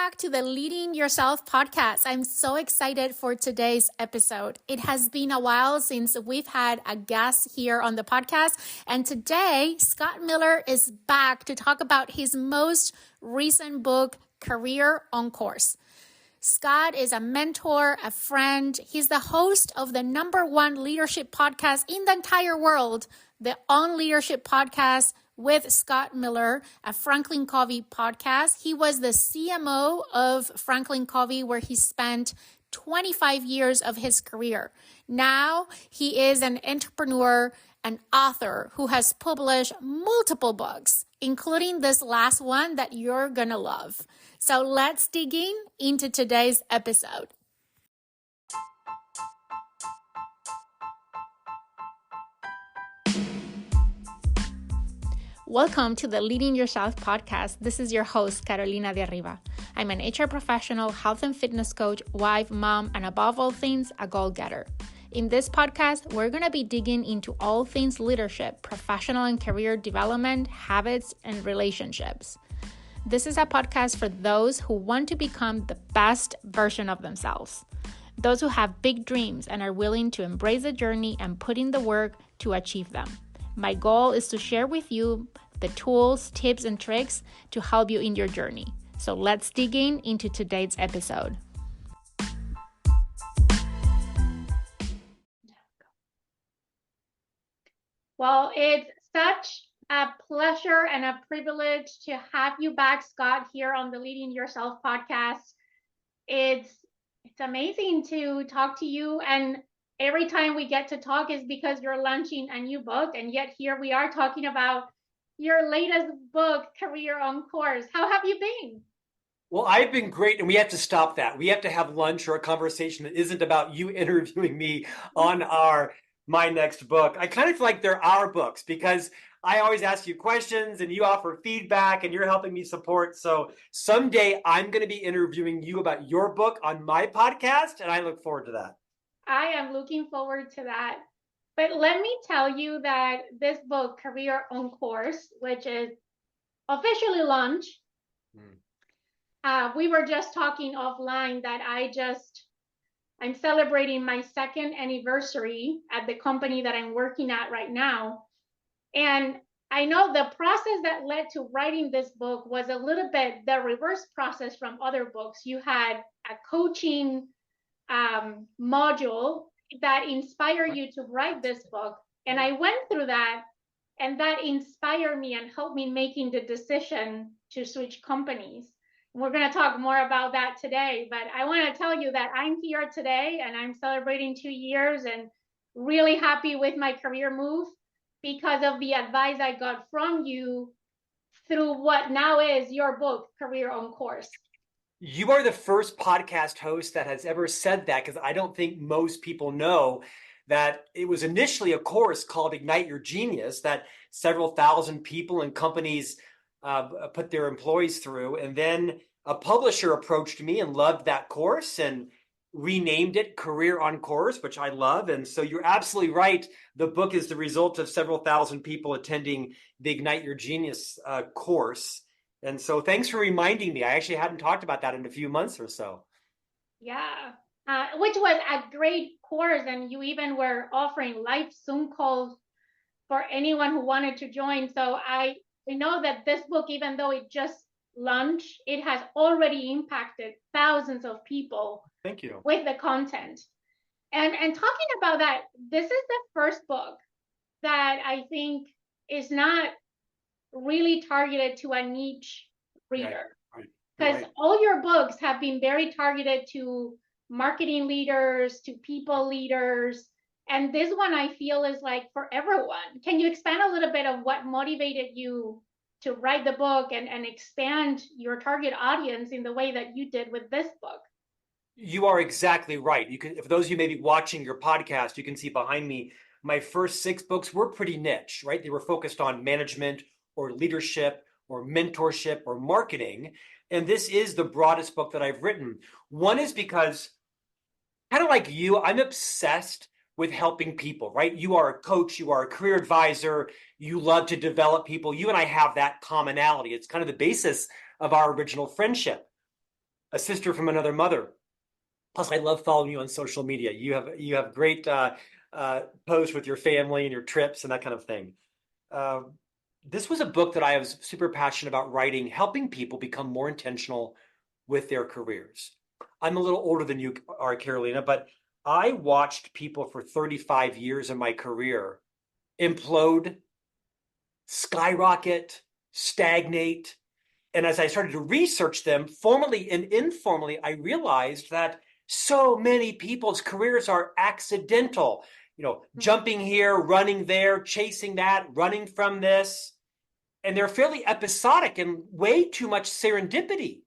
back to the Leading Yourself podcast. I'm so excited for today's episode. It has been a while since we've had a guest here on the podcast. And today, Scott Miller is back to talk about his most recent book, Career on Course. Scott is a mentor, a friend. He's the host of the #1 leadership podcast in the entire world, the On Leadership Podcast with Scott Miller, a Franklin Covey podcast. He was the CMO of Franklin Covey, where he spent 25 years of his career. Now he is an entrepreneur, an author who has published multiple books, including this last one that you're gonna love. So let's dig into today's episode. Welcome to the Leading Yourself podcast. This is your host, Carolina de Arriba. I'm an HR professional, health and fitness coach, wife, mom, and above all things, a goal-getter. In this podcast, we're going to be digging into all things leadership, professional and career development, habits, and relationships. This is a podcast for those who want to become the best version of themselves. Those who have big dreams and are willing to embrace the journey and put in the work to achieve them. My goal is to share with you the tools, tips, and tricks to help you in your journey. So let's dig into today's episode. Well, it's such a pleasure and a privilege to have you back, Scott, here on the Leading Yourself podcast. It's amazing to talk to you, and every time we get to talk is because you're launching a new book, and yet here we are talking about your latest book, Career on Course. How have you been? Well, I've been great, and we have to stop that. We have to have lunch or a conversation that isn't about you interviewing me on my next book. I kind of feel like they're our books because I always ask you questions and you offer feedback and you're helping me support. So someday I'm going to be interviewing you about your book on my podcast, and I look forward to that. I am looking forward to that. But let me tell you that this book, Career on Course, which is officially launched, we were just talking offline that I'm celebrating my 2nd anniversary at the company that I'm working at right now. And I know the process that led to writing this book was a little bit the reverse process from other books. You had a coaching module that inspired you to write this book. And I went through that, and that inspired me and helped me making the decision to switch companies. We're going to talk more about that today, but I want to tell you that I'm here today and I'm celebrating 2 years and really happy with my career move because of the advice I got from you through what now is your book, Career on Course. You are the first podcast host that has ever said that, because I don't think most people know that it was initially a course called Ignite Your Genius that several thousand people and companies put their employees through. And then a publisher approached me and loved that course and renamed it Career on Course, which I love. And so you're absolutely right. The book is the result of several thousand people attending the Ignite Your Genius course. And so thanks for reminding me. I actually hadn't talked about that in a few months or so. Yeah, which was a great course. And you even were offering live Zoom calls for anyone who wanted to join. So I know that this book, even though it just launched, it has already impacted thousands of people. Thank you. With the content. And talking about that, this is the first book that I think is not really targeted to a niche reader. Because all your books have been very targeted to marketing leaders, to people leaders. And this one I feel is like for everyone. Can you expand a little bit of what motivated you to write the book and expand your target audience in the way that you did with this book? You are exactly right. You can, for those of you maybe watching your podcast, you can see behind me, my first 6 books were pretty niche, right? They were focused on management or leadership or mentorship or marketing. And this is the broadest book that I've written. One is because, kind of like you, I'm obsessed with helping people, right? You are a coach, you are a career advisor, you love to develop people. You and I have that commonality. It's kind of the basis of our original friendship. a sister from another mother. Plus, I love following you on social media. You have great posts with your family and your trips and that kind of thing. Uh, this was a book that I was super passionate about writing, helping people become more intentional with their careers. I'm a little older than you are, Carolina, but I watched people for 35 years in my career implode, skyrocket, stagnate. And as I started to research them formally and informally, I realized that so many people's careers are accidental. Jumping here, running there, chasing that, running from this. And they're fairly episodic and way too much serendipity,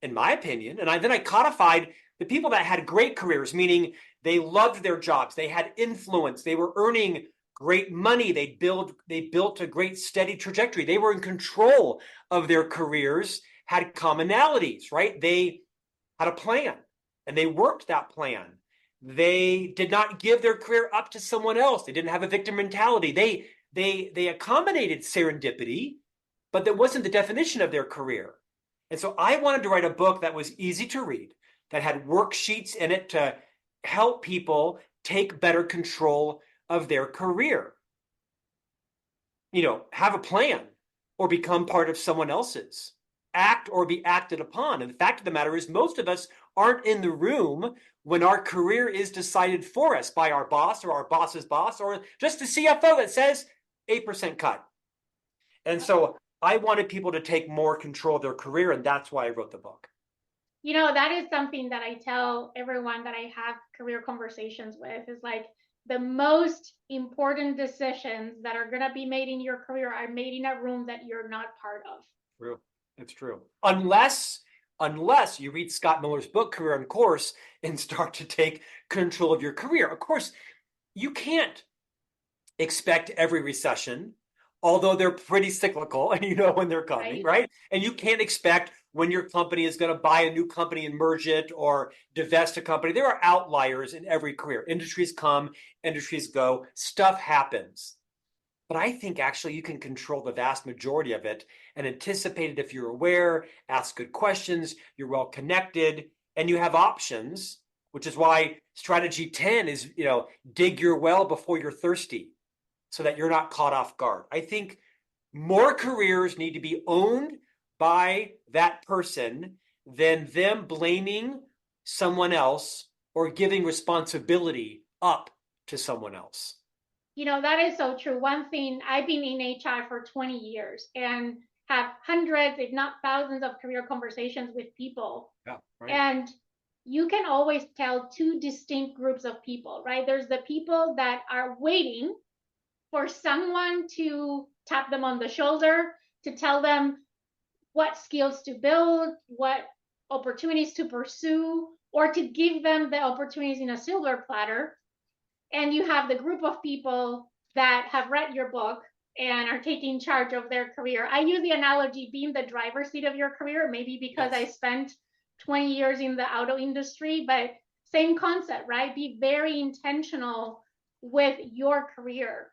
in my opinion. And then I codified the people that had great careers, meaning they loved their jobs, they had influence, they were earning great money, they built a great steady trajectory, they were in control of their careers, had commonalities, right? They had a plan and they worked that plan. They did not give their career up to someone else. They didn't have a victim mentality. They accommodated serendipity, but that wasn't the definition of their career. And so I wanted to write a book that was easy to read, that had worksheets in it to help people take better control of their career. Have a plan or become part of someone else's. Act or be acted upon. And the fact of the matter is, most of us aren't in the room when our career is decided for us by our boss or our boss's boss or just the CFO that says 8% cut. And so I wanted people to take more control of their career, and that's why I wrote the book. That is something that I tell everyone that I have career conversations with, is like, the most important decisions that are going to be made in your career are made in a room that you're not part of. True. It's true. Unless you read Scott Miller's book, Career on Course, and start to take control of your career. Of course, you can't expect every recession, although they're pretty cyclical and you know when they're coming, right? And you can't expect when your company is going to buy a new company and merge it or divest a company. There are outliers in every career. Industries come, industries go, stuff happens. But I think actually you can control the vast majority of it and anticipate it if you're aware, ask good questions, you're well connected, and you have options, which is why strategy 10 is, dig your well before you're thirsty so that you're not caught off guard. I think more careers need to be owned by that person than them blaming someone else or giving responsibility up to someone else. That is so true. One thing, I've been in HR for 20 years and have hundreds, if not thousands, of career conversations with people. Yeah, right. And you can always tell two distinct groups of people, right? There's the people that are waiting for someone to tap them on the shoulder, to tell them what skills to build, what opportunities to pursue, or to give them the opportunities in a silver platter. And you have the group of people that have read your book and are taking charge of their career. I use the analogy being the driver's seat of your career, maybe because I spent 20 years in the auto industry, but same concept, right? Be very intentional with your career,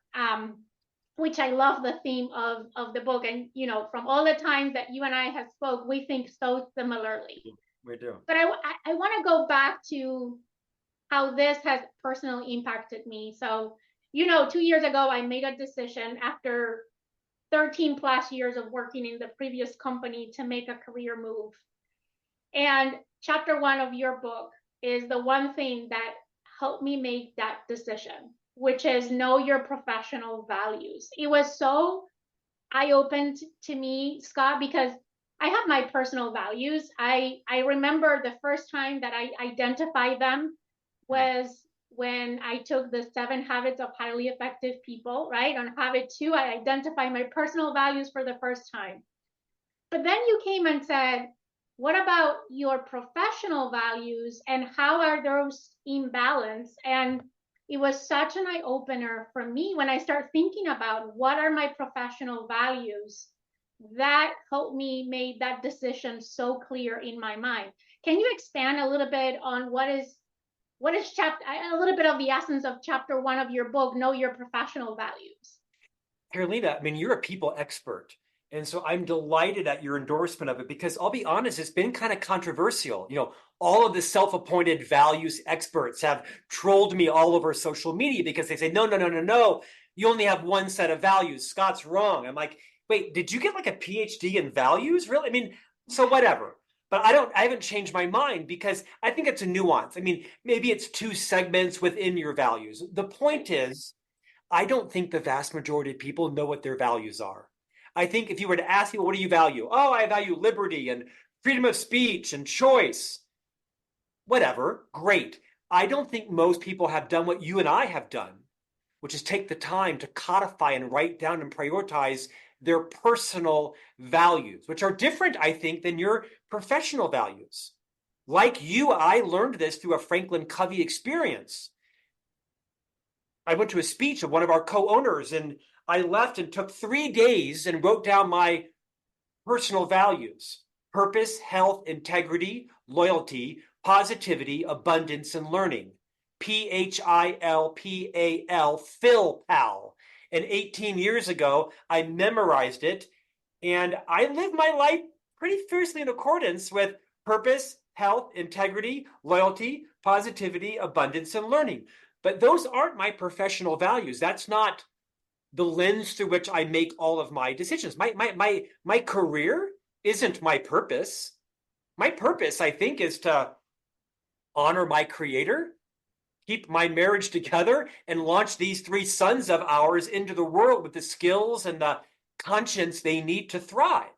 which I love the theme of the book. And, from all the times that you and I have spoke, we think so similarly. We do. But I want to go back to how this has personally impacted me. So, 2 years ago, I made a decision after 13 plus years of working in the previous company to make a career move. And chapter 1 of your book is the one thing that helped me make that decision, which is know your professional values. It was so eye-opened to me, Scott, because I have my personal values. I remember the first time that I identified them was when I took the 7 Habits of Highly Effective People, right? On habit 2, I identified my personal values for the first time. But then you came and said, what about your professional values and how are those in balance? And it was such an eye-opener for me when I start thinking about what are my professional values. That helped me make that decision so clear in my mind. Can you expand a little bit on what is a little bit of the essence of chapter 1 of your book, Know Your Professional Values? Carolina, you're a people expert. And so I'm delighted at your endorsement of it because I'll be honest, it's been kind of controversial. All of the self-appointed values experts have trolled me all over social media because they say, no, no, no, no, no. You only have one set of values. Scott's wrong. I'm like, wait, did you get like a PhD in values? Really? I mean, so whatever. But I haven't changed my mind because I think it's a nuance. I mean, maybe it's two segments within your values. The point is, I don't think the vast majority of people know what their values are. I think if you were to ask people, what do you value? Oh, I value liberty and freedom of speech and choice. Whatever, great. I don't think most people have done what you and I have done, which is take the time to codify and write down and prioritize their personal values, which are different, I think, than your professional values. Like you, I learned this through a Franklin Covey experience. I went to a speech of one of our co-owners and I left and took 3 days and wrote down my personal values: purpose, health, integrity, loyalty, positivity, abundance, and learning. PHILPAL, Phil Pal. And 18 years ago, I memorized it and I live my life pretty fiercely in accordance with purpose, health, integrity, loyalty, positivity, abundance, and learning. But those aren't my professional values. That's not the lens through which I make all of my decisions. My career isn't my purpose. My purpose, I think, is to honor my creator, keep my marriage together, and launch these three sons of ours into the world with the skills and the conscience they need to thrive.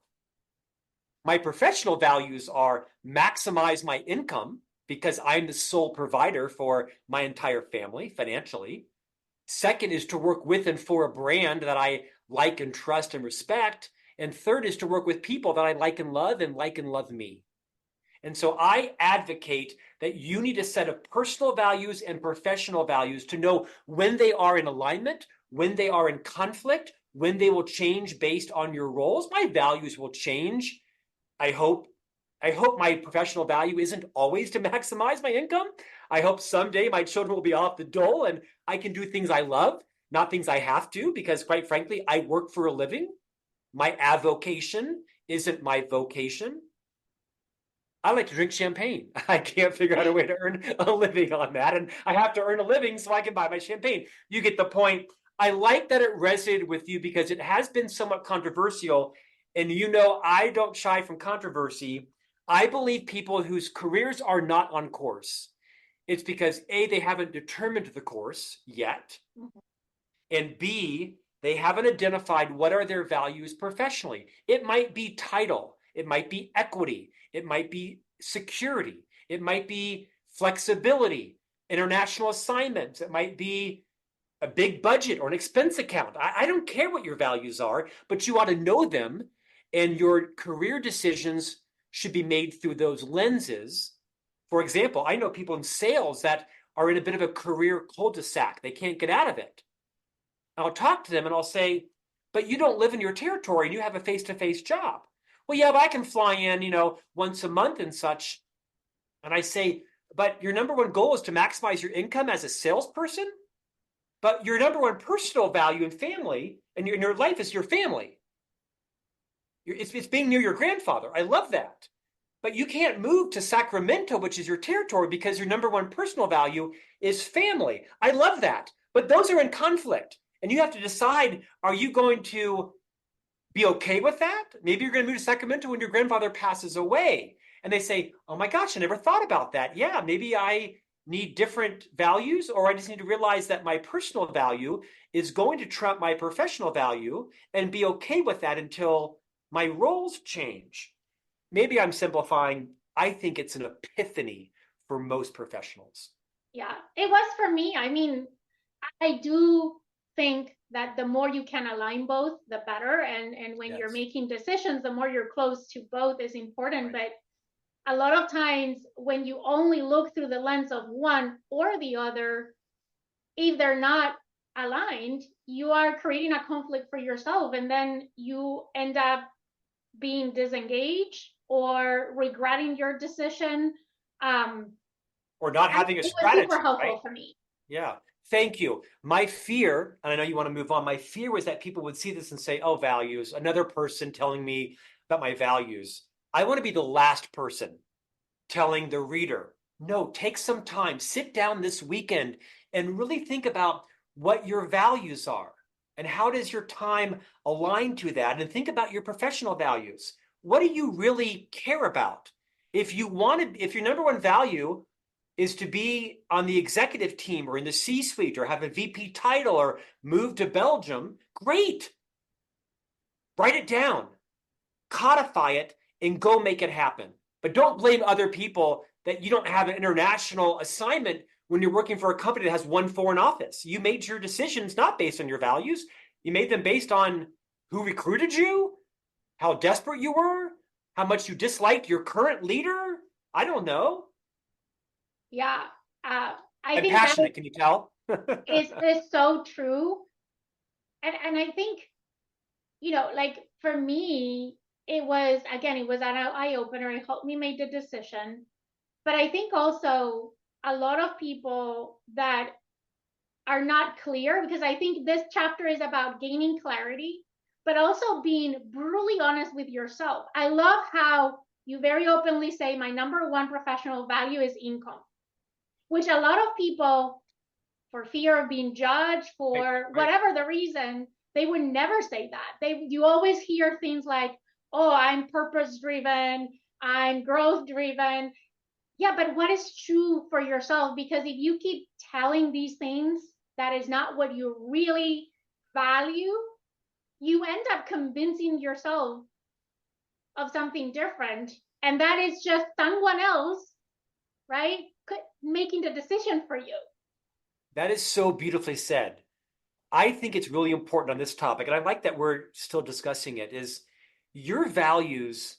My professional values are maximize my income because I'm the sole provider for my entire family financially. Second is to work with and for a brand that I like and trust and respect. And third is to work with people that I like and love me. And so I advocate that you need a set of personal values and professional values to know when they are in alignment, when they are in conflict, when they will change based on your roles. My values will change. I hope my professional value isn't always to maximize my income. I hope someday my children will be off the dole and I can do things I love, not things I have to, because quite frankly, I work for a living. My avocation isn't my vocation. I like to drink champagne. I can't figure out a way to earn a living on that. And I have to earn a living so I can buy my champagne. You get the point. I like that it resonated with you because it has been somewhat controversial. And I don't shy from controversy. I believe people whose careers are not on course, it's because A, they haven't determined the course yet, and B, they haven't identified what are their values professionally. It might be title, it might be equity, it might be security, it might be flexibility, international assignments, it might be a big budget or an expense account. I don't care what your values are, but you ought to know them, and your career decisions should be made through those lenses. For example, I know people in sales that are in a bit of a career cul-de-sac. They can't get out of it. I'll talk to them and I'll say, but you don't live in your territory and you have a face-to-face job. Well, yeah, but I can fly in, once a month and such. And I say, but your number one goal is to maximize your income as a salesperson? But your number one personal value and family and your life is your family. It's being near your grandfather. I love that. But you can't move to Sacramento, which is your territory, because your number one personal value is family. I love that. But those are in conflict. And you have to decide, are you going to be okay with that? Maybe you're going to move to Sacramento when your grandfather passes away. And they say, oh my gosh, I never thought about that. Yeah, maybe I need different values, or I just need to realize that my personal value is going to trump my professional value and be okay with that until my roles change. Maybe I'm simplifying. I think it's an epiphany for most professionals. Yeah, it was for me. I mean, I do think that the more you can align both, the better. And when you're making decisions, the more you're close to both is important. Right. But a lot of times when you only look through the lens of one or the other, if they're not aligned, you are creating a conflict for yourself. And then you end up being disengaged or regretting your decision. Or not having a strategy. Super helpful right? for me. Yeah. Thank you. My fear, and I know you want to move on, my fear was that people would see this and say, oh, values, another person telling me about my values. I want to be the last person telling the reader, no, take some time, sit down this weekend and really think about what your values are and how does your time align to that, and think about your professional values. What do you really care about? If your number one value is to be on the executive team or in the C-suite or have a VP title or move to Belgium, great. Write it down, codify it, and go make it happen. But don't blame other people that you don't have an international assignment when you're working for a company that has one foreign office. You made your decisions not based on your values. You made them based on who recruited you, how desperate you were, how much you disliked your current leader. I don't know. Yeah, I I'm think that passionate, can you tell? is so true. And I think, like for me, it was an eye opener. It helped me make the decision. But I think also a lot of people that are not clear, because I think this chapter is about gaining clarity, but also being brutally honest with yourself. I love how you very openly say, my number one professional value is income, which a lot of people, for fear of being judged, for Right. whatever the reason, they would never say that. You always hear things like, oh, I'm purpose driven, I'm growth driven. Yeah, but what is true for yourself? Because if you keep telling these things that is not what you really value, you end up convincing yourself of something different. And that is just someone else, right? Making the decision for you. That is so beautifully said. I think it's really important on this topic, and I like that we're still discussing it, is your values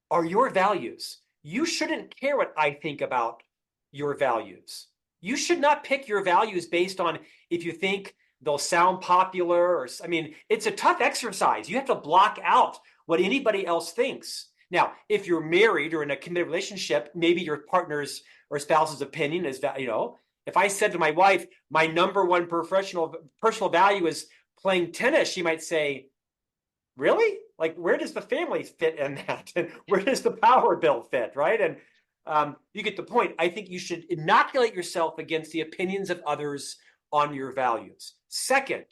are your values. You shouldn't care what I think about your values. You should not pick your values based on if you think they'll sound popular or, I mean, it's a tough exercise. You have to block out what anybody else thinks. Now, if you're married or in a committed relationship, maybe your partner's or spouse's opinion is that, if I said to my wife, my number one personal value is playing tennis, she might say, really? Like, where does the family fit in that? And where does the power bill fit, right? And you get the point. I think you should inoculate yourself against the opinions of others on your values. Second,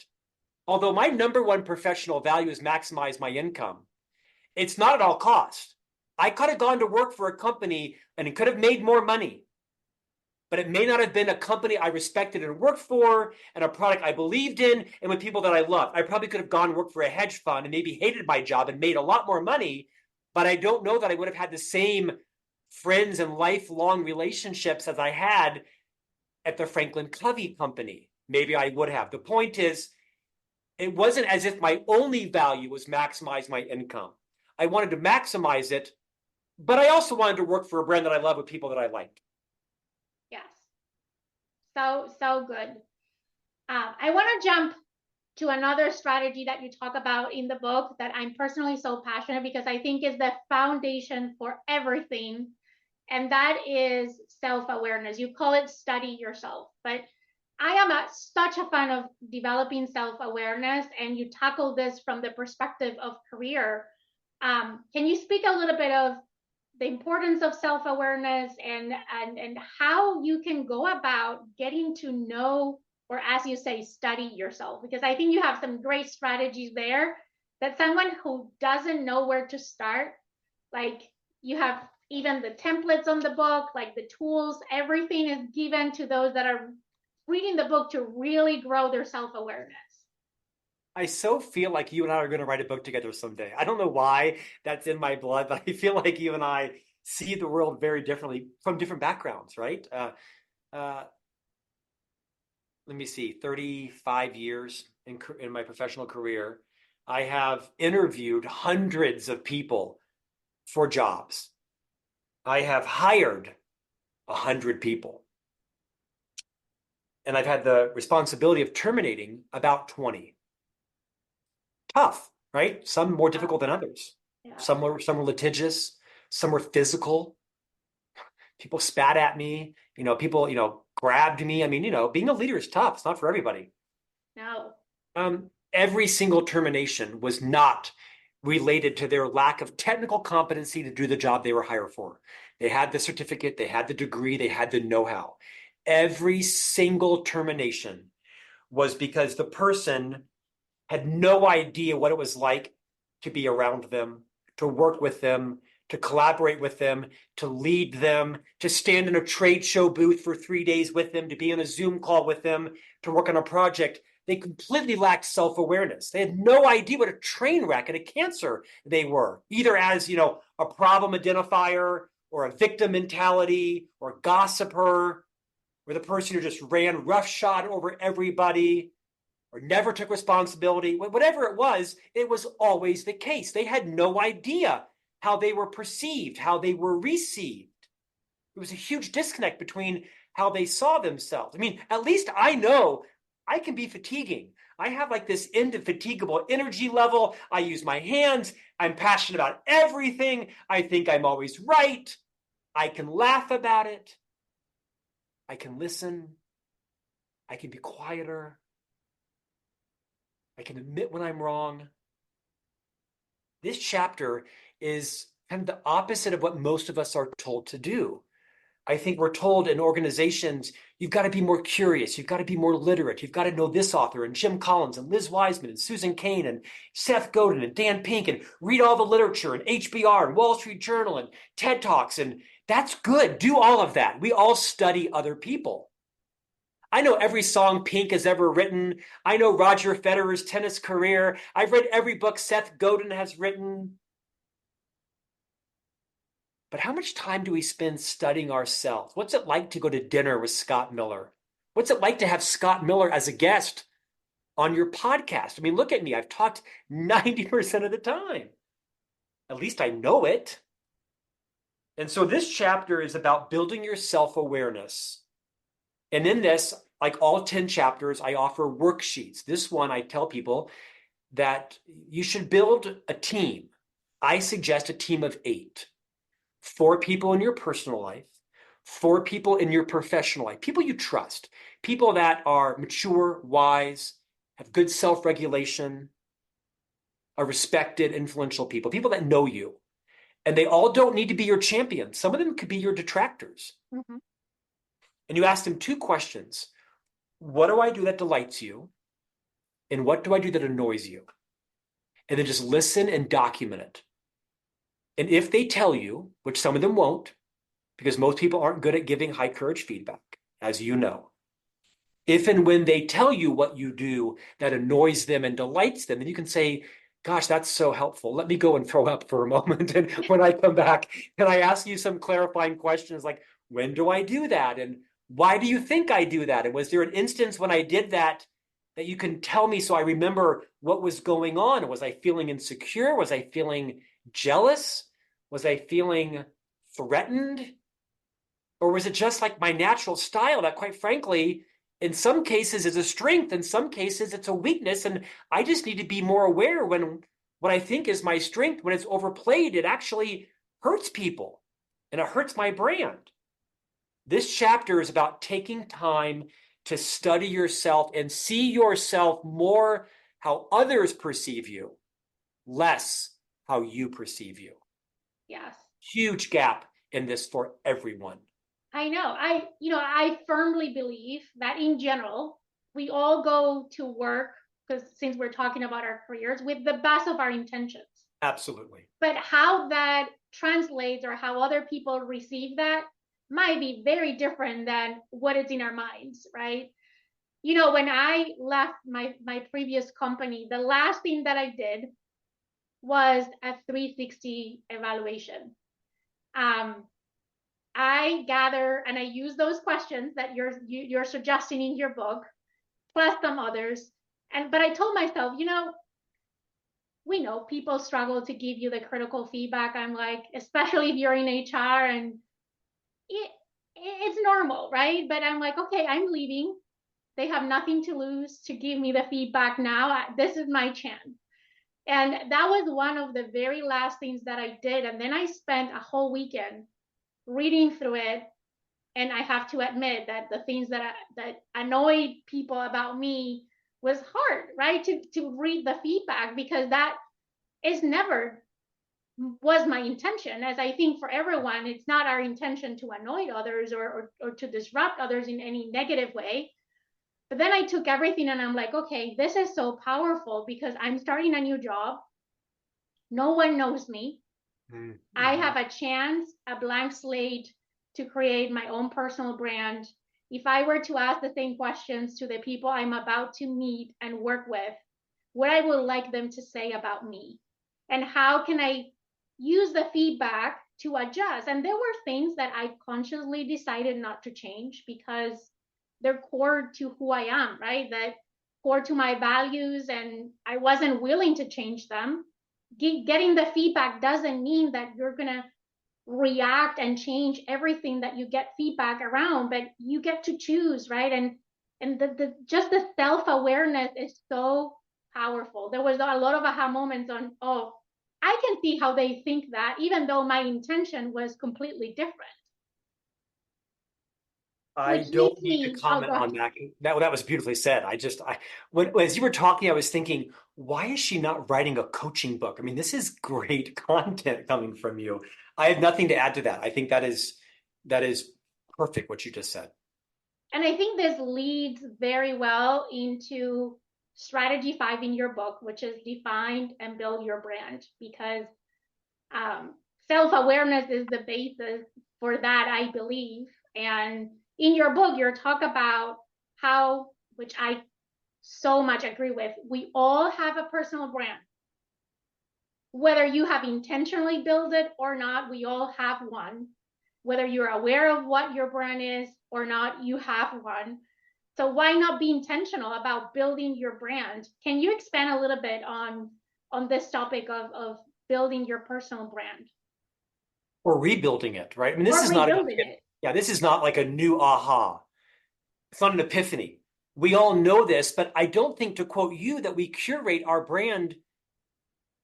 although my number one professional value is maximize my income, it's not at all cost. I could have gone to work for a company and it could have made more money, but it may not have been a company I respected and worked for and a product I believed in and with people that I loved. I probably could have gone and worked for a hedge fund and maybe hated my job and made a lot more money, but I don't know that I would have had the same friends and lifelong relationships as I had at the Franklin Covey company. Maybe I would have. The point is, it wasn't as if my only value was maximize my income. I wanted to maximize it, but I also wanted to work for a brand that I love with people that I liked. Yes. So good. I want to jump to another strategy that you talk about in the book that I'm personally so passionate because I think is the foundation for everything. And that is self-awareness. You call it study yourself, but I am such a fan of developing self-awareness, and you tackle this from the perspective of career. Can you speak a little bit of the importance of self-awareness and how you can go about getting to know, or as you say, study yourself? Because I think you have some great strategies there that someone who doesn't know where to start, like you have even the templates on the book, like the tools, everything is given to those that are reading the book to really grow their self-awareness. I so feel like you and I are going to write a book together someday. I don't know why that's in my blood, but I feel like you and I see the world very differently from different backgrounds, right? Let me see, 35 years in my professional career. I have interviewed hundreds of people for jobs. I have hired 100 people. And I've had the responsibility of terminating about 20. Tough, right? Some more difficult than others. Yeah. Some were litigious, some were physical. People spat at me, people, grabbed me. I mean, being a leader is tough. It's not for everybody. No. Every single termination was not related to their lack of technical competency to do the job they were hired for. They had the certificate, they had the degree, they had the know-how. Every single termination was because the person had no idea what it was like to be around them, to work with them, to collaborate with them, to lead them, to stand in a trade show booth for 3 days with them, to be on a Zoom call with them, to work on a project. They completely lacked self-awareness. They had no idea what a train wreck and a cancer they were, either as, a problem identifier or a victim mentality or a gossiper or the person who just ran roughshod over everybody or never took responsibility. Whatever it was always the case. They had no idea how they were perceived, how they were received. There was a huge disconnect between how they saw themselves. I mean, at least I know I can be fatiguing. I have like this indefatigable energy level. I use my hands. I'm passionate about everything. I think I'm always right. I can laugh about it. I can listen. I can be quieter. I can admit when I'm wrong. This chapter is kind of the opposite of what most of us are told to do. I think we're told in organizations, you've got to be more curious, you've got to be more literate, you've got to know this author and Jim Collins and Liz Wiseman and Susan Cain and Seth Godin and Dan Pink and read all the literature and HBR and Wall Street Journal and TED Talks. And that's good. Do all of that. We all study other people. I know every song Pink has ever written. I know Roger Federer's tennis career. I've read every book Seth Godin has written. But how much time do we spend studying ourselves? What's it like to go to dinner with Scott Miller? What's it like to have Scott Miller as a guest on your podcast? I mean, look at me. I've talked 90% of the time. At least I know it. And so this chapter is about building your self-awareness. And in this, like all 10 chapters, I offer worksheets. This one, I tell people that you should build a team. I suggest a team of 8. 4 people in your personal life, 4 people in your professional life, people you trust, people that are mature, wise, have good self-regulation, are respected, influential people, people that know you. And they all don't need to be your champions. Some of them could be your detractors. Mm-hmm. And you ask them 2 questions. What do I do that delights you? And what do I do that annoys you? And then just listen and document it. And if they tell you, which some of them won't, because most people aren't good at giving high courage feedback, as you know, if and when they tell you what you do that annoys them and delights them, then you can say, gosh, that's so helpful. Let me go and throw up for a moment. And when I come back, can I ask you some clarifying questions like, when do I do that? And why do you think I do that? And was there an instance when I did that that you can tell me so I remember what was going on? Was I feeling insecure? Was I feeling jealous? Was I feeling threatened? Or was it just like my natural style that, quite frankly, in some cases is a strength, in some cases it's a weakness, and I just need to be more aware when what I think is my strength, when it's overplayed, it actually hurts people, and it hurts my brand. This chapter is about taking time to study yourself and see yourself more how others perceive you, less how you perceive you. Yes. Huge gap in this for everyone. I know. I firmly believe that in general, we all go to work, because since we're talking about our careers, with the best of our intentions. Absolutely. But how that translates or how other people receive that might be very different than what is in our minds, right? When I left my previous company, the last thing that I did was a 360 evaluation. I gather and I use those questions that you're suggesting in your book, plus some others. But I told myself, we know people struggle to give you the critical feedback. I'm like, especially if you're in HR, and it's normal, right? But I'm like, okay, I'm leaving. They have nothing to lose to give me the feedback now. This is my chance. And that was one of the very last things that I did. And then I spent a whole weekend reading through it, And I have to admit that the things that annoyed people about me was hard, right? To read the feedback, because that is never was my intention. As I think for everyone, it's not our intention to annoy others or to disrupt others in any negative way. But then I took everything and I'm like, okay, this is so powerful because I'm starting a new job. No one knows me. Mm-hmm. I have a chance, a blank slate to create my own personal brand. If I were to ask the same questions to the people I'm about to meet and work with, what I would like them to say about me, and how can I use the feedback to adjust. And there were things that I consciously decided not to change because they're core to who I am, right? That core to my values, and I wasn't willing to change them. Getting the feedback doesn't mean that you're going to react and change everything that you get feedback around, but you get to choose, right? And the just the self-awareness is so powerful. There was a lot of aha moments on, oh, I can see how they think that, even though my intention was completely different. I Which leads don't need to me, oh, comment go ahead. on that. That was beautifully said. When as you were talking, I was thinking, why is she not writing a coaching book? I mean, this is great content coming from you. I have nothing to add to that. I think that is perfect what you just said. And I think this leads very well into strategy 5 in your book, which is define and build your brand, because self-awareness is the basis for that, I believe. And in your book, you talk about how, which I so much agree with, we all have a personal brand. Whether you have intentionally built it or not, we all have one. Whether you're aware of what your brand is or not, you have one. So why not be intentional about building your brand? Can you expand a little bit on this topic of building your personal brand Or rebuilding it, right? I mean, or rebuilding it? this is not like a new aha. It's not an epiphany. We all know this, but I don't think, to quote you, that we curate our brand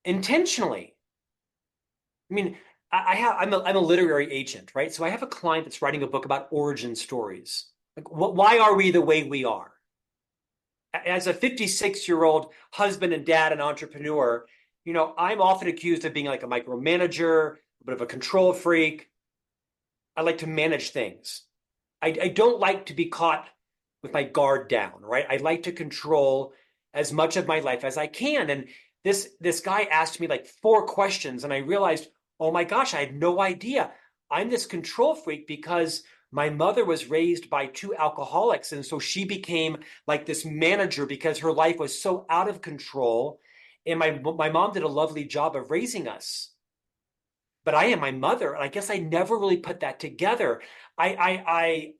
intentionally. I mean, I'm a literary agent, right? So I have a client that's writing a book about origin stories. Like, why are we the way we are? As a 56-year-old husband and dad and entrepreneur, I'm often accused of being like a micromanager, a bit of a control freak. I like to manage things. I don't like to be caught with my guard down, right? I like to control as much of my life as I can. And this guy asked me like 4 questions, and I realized, oh my gosh, I had no idea. I'm this control freak because my mother was raised by 2 alcoholics. And so she became like this manager because her life was so out of control. And my mom did a lovely job of raising us. But I am my mother, and I guess I never really put that together. My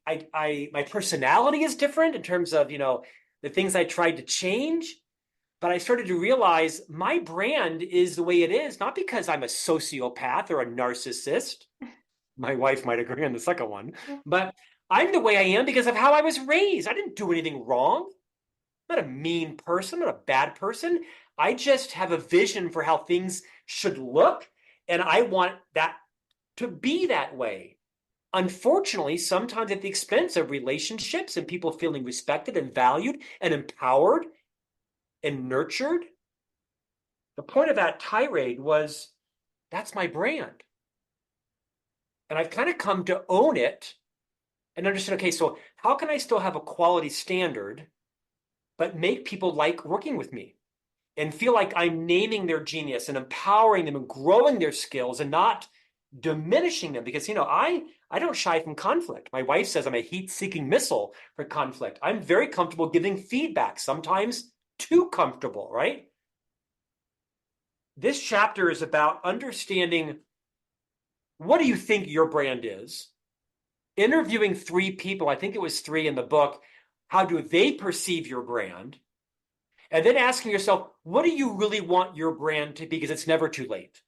personality is different in terms of, the things I tried to change, but I started to realize my brand is the way it is, not because I'm a sociopath or a narcissist. My wife might agree on the second one, but I'm the way I am because of how I was raised. I didn't do anything wrong. I'm not a mean person. I'm not a bad person. I just have a vision for how things should look, and I want that to be that way. Unfortunately, sometimes at the expense of relationships and people feeling respected and valued and empowered and nurtured. The point of that tirade was, that's my brand. And I've kind of come to own it and understand, okay, so how can I still have a quality standard, but make people like working with me and feel like I'm naming their genius and empowering them and growing their skills and not diminishing them? Because, I don't shy from conflict. My wife says I'm a heat-seeking missile for conflict. I'm very comfortable giving feedback, sometimes too comfortable, right? This chapter is about understanding, what do you think your brand is? Interviewing 3 people, I think it was 3 in the book, how do they perceive your brand? And then asking yourself, what do you really want your brand to be? Because it's never too late.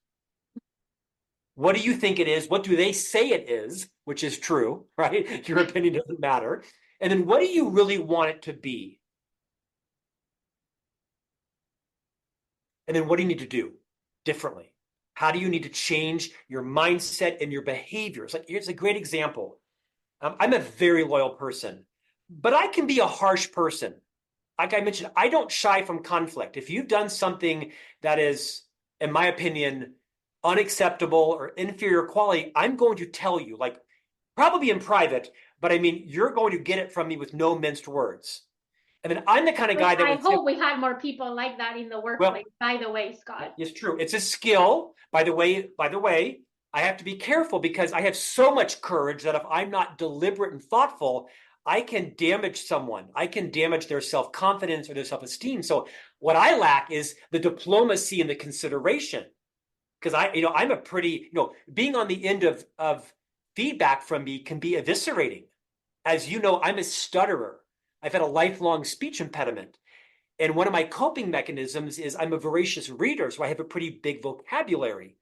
What do you think it is? What do they say it is? Which is true, right? Your opinion doesn't matter. And then what do you really want it to be? And then what do you need to do differently? How do you need to change your mindset and your behaviors? Like, here's a great example. I'm a very loyal person, but I can be a harsh person. Like I mentioned, I don't shy from conflict. If you've done something that is, in my opinion, unacceptable or inferior quality, I'm going to tell you, like probably in private, but I mean, you're going to get it from me with no minced words. And then I'm the kind of Which guy that I would say, hope we had more people like that in the well, workplace, by the way, Scott. it's true. It's a skill. By the way, I have to be careful because I have so much courage that if I'm not deliberate and thoughtful, I can damage someone. I can damage their self-confidence or their self-esteem. So what I lack is the diplomacy and the consideration. Because I'm a pretty, being on the end of feedback from me can be eviscerating. As you know, I'm a stutterer. I've had a lifelong speech impediment. And one of my coping mechanisms is I'm a voracious reader, so I have a pretty big vocabulary.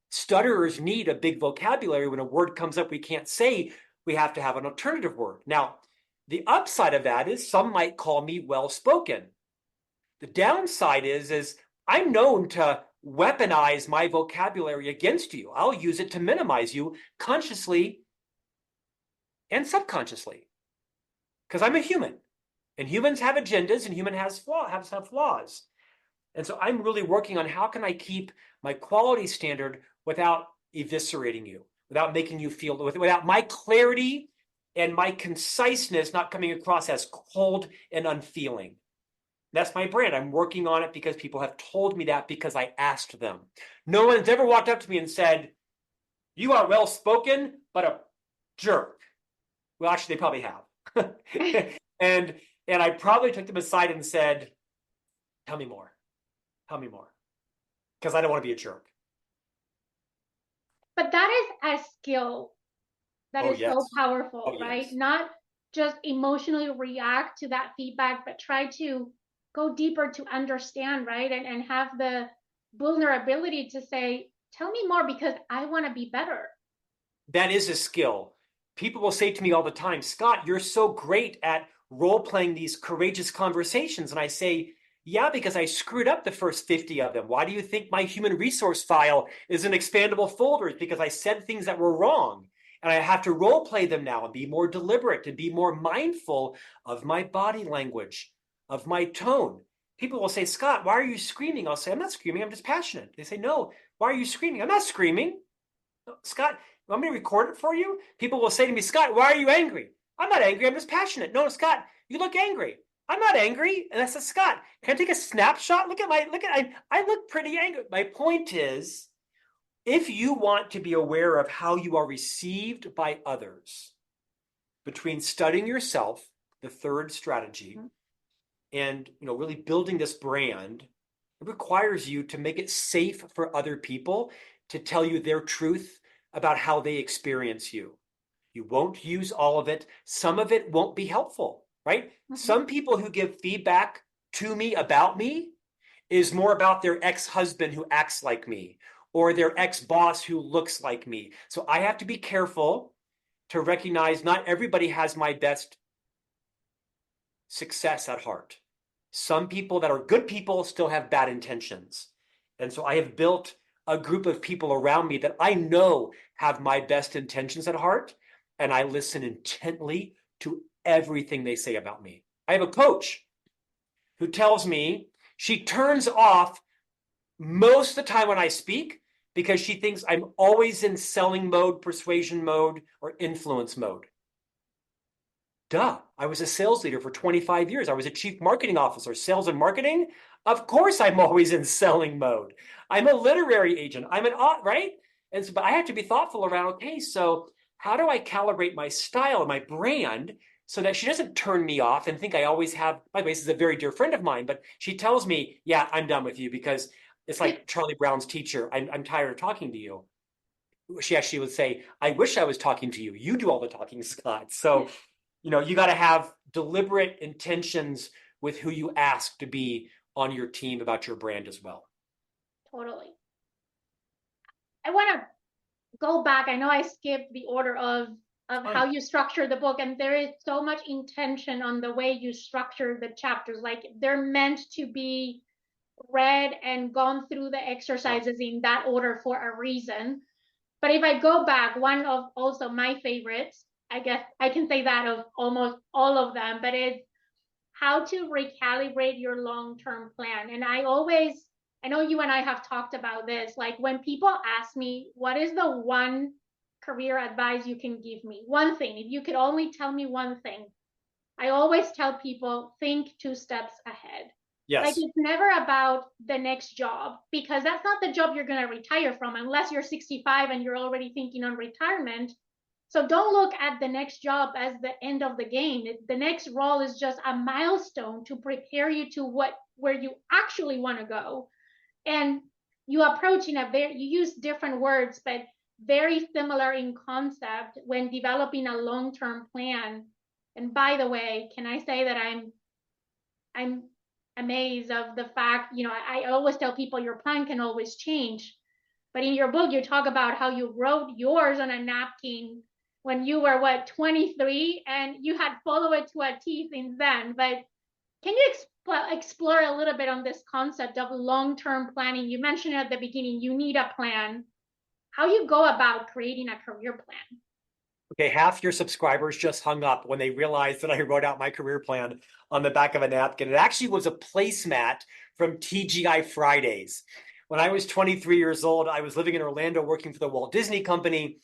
Stutterers need a big vocabulary. When a word comes up we can't say, we have to have an alternative word. Now, the upside of that is some might call me well-spoken. The downside is I'm known to weaponize my vocabulary against you. I'll use it to minimize you consciously and subconsciously because I'm a human. And humans have agendas and humans have flaws. And so I'm really working on how can I keep my quality standard without eviscerating you, without making you feel, without my clarity and my conciseness not coming across as cold and unfeeling. That's my brand. I'm working on it because people have told me that because I asked them. No one's ever walked up to me and said, "You are well spoken, but a jerk." Well, actually, they probably have. and and I probably took them aside and said, "Tell me more. Tell me more." Because I don't want to be a jerk. But that is a skill that Oh, is so yes. Oh, powerful, right? yes. Not just emotionally react to that feedback, but try to go deeper to understand, right? And have the vulnerability to say, tell me more because I want to be better. That is a skill. People will say to me all the time, "Scott, you're so great at role playing these courageous conversations." And I say, "Yeah, because I screwed up the first 50 of them. Why do you think my human resource file is an expandable folder? It's because I said things that were wrong. And I have to role play them now and be more deliberate and be more mindful of my body language, of my tone." People will say, "Scott, why are you screaming?" I'll say, "I'm not screaming. I'm just passionate." They say, "No, why are you screaming?" "I'm not screaming." "Scott, you want me to record it for you?" People will say to me, "Scott, why are you angry?" "I'm not angry. I'm just passionate." "No, Scott, you look angry." "I'm not angry." And I said, "Scott, can I take a snapshot? I look pretty angry." My point is, if you want to be aware of how you are received by others, between studying yourself, the third strategy, and really building this brand, it requires you to make it safe for other people to tell you their truth about how they experience you. You won't use all of it. Some of it won't be helpful, right? Some people who give feedback to me about me is more about their ex-husband who acts like me or their ex-boss who looks like me. So I have to be careful to recognize not everybody has my best success at heart. Some people that are good people still have bad intentions. And so I have built a group of people around me that I know have my best intentions at heart, and I listen intently to everything they say about me. I have a coach who tells me she turns off most of the time when I speak because she thinks I'm always in selling mode, persuasion mode, or influence mode. Duh, I was a sales leader for 25 years. I was a chief marketing officer, sales and marketing. Of course, I'm always in selling mode. I'm a literary agent. Right? And so, but I have to be thoughtful around, okay, so how do I calibrate my style, my brand, so that she doesn't turn me off and think I always have, by the way, this is a very dear friend of mine, but she tells me, "Yeah, I'm done with you," because it's like Charlie Brown's teacher. I'm tired of talking to you. She actually would say, "I wish I was talking to you. You do all the talking, Scott." So you got to have deliberate intentions with who you ask to be on your team about your brand as well. Totally. I want to go back. I know I skipped the order of how you structure the book, and there is so much intention on the way you structure the chapters. Like they're meant to be read and gone through the exercises in that order for a reason. But if I go back, one of also my favorites I guess I can say that of almost all of them, but it's how to recalibrate your long-term plan. And I know you and I have talked about this, like when people ask me, what is the one career advice you can give me? One thing, if you could only tell me one thing, I always tell people, think 2 steps ahead. Like Yes. it's never about the next job because that's not the job you're going to retire from unless you're 65 and you're already thinking on retirement. So don't look at the next job as the end of the game. The next role is just a milestone to prepare you to where you actually want to go. And you approach you use different words, but very similar in concept when developing a long-term plan. And by the way, can I say that I'm amazed of the fact, I always tell people your plan can always change. But in your book, you talk about how you wrote yours on a napkin when you were, 23, and you had followed it to a T since then. But can you explore a little bit on this concept of long-term planning? You mentioned at the beginning, you need a plan. How you go about creating a career plan? Okay, half your subscribers just hung up when they realized that I wrote out my career plan on the back of a napkin. It actually was a placemat from TGI Fridays. When I was 23 years old, I was living in Orlando working for the Walt Disney Company,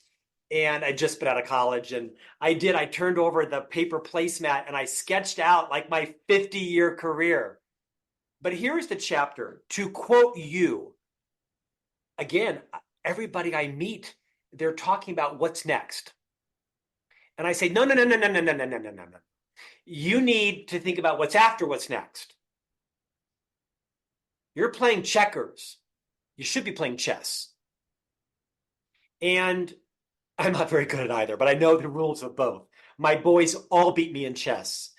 and I'd just been out of college. And I turned over the paper placemat and I sketched out like my 50-year career. But here's the chapter. To quote you, again, everybody I meet, they're talking about what's next. And I say, no, no, no, no, no, no, no, no, no, no, no. You need to think about what's after what's next. You're playing checkers. You should be playing chess. And I'm not very good at either, but I know the rules of both. My boys all beat me in chess.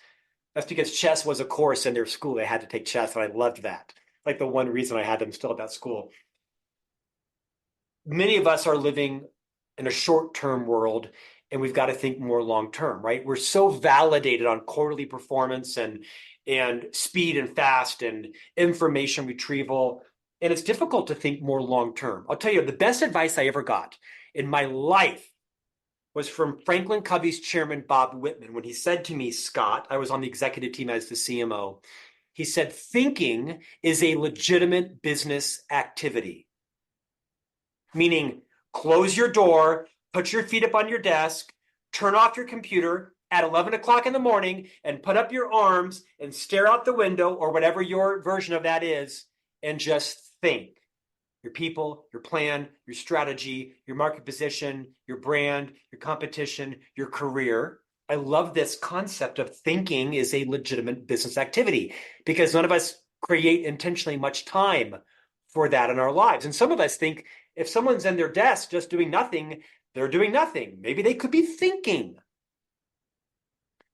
That's because chess was a course in their school. They had to take chess, and I loved that. Like the one reason I had them still at that school. Many of us are living in a short-term world, and we've got to think more long-term, right? We're so validated on quarterly performance and speed and fast and information retrieval, and it's difficult to think more long-term. I'll tell you, the best advice I ever got in my life was from Franklin Covey's chairman, Bob Whitman, when he said to me, Scott, I was on the executive team as the CMO, he said, thinking is a legitimate business activity. Meaning, close your door, put your feet up on your desk, turn off your computer at 11 o'clock in the morning, and put up your arms and stare out the window, or whatever your version of that is, and just think. Your people, your plan, your strategy, your market position, your brand, your competition, your career. I love this concept of thinking is a legitimate business activity because none of us create intentionally much time for that in our lives. And some of us think if someone's in their desk just doing nothing, they're doing nothing. Maybe they could be thinking.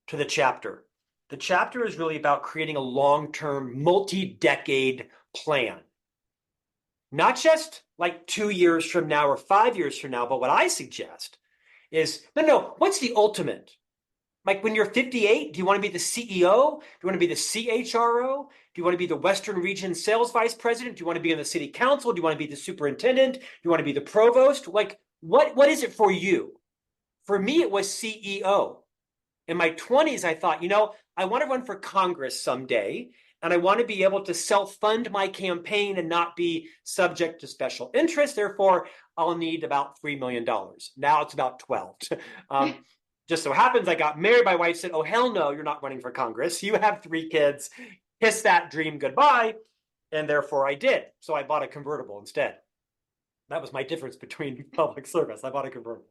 To the chapter. The chapter is really about creating a long-term, multi-decade plan. Not just like 2 years from now or 5 years from now, but what I suggest is, no, what's the ultimate? Like when you're 58, do you want to be the CEO? Do you want to be the CHRO? Do you want to be the Western Region Sales Vice President? Do you want to be in the city council? Do you want to be the superintendent? Do you want to be the provost? Like, what is it for you? For me, it was CEO. In my 20s, I thought, I want to run for Congress someday, and I want to be able to self-fund my campaign and not be subject to special interest. Therefore, I'll need about $3 million. Now it's about 12. Just so happens I got married. My wife said, oh, hell no, you're not running for Congress. You have 3 kids. Kiss that dream goodbye. And therefore I did. So I bought a convertible instead. That was my difference between public service. I bought a convertible.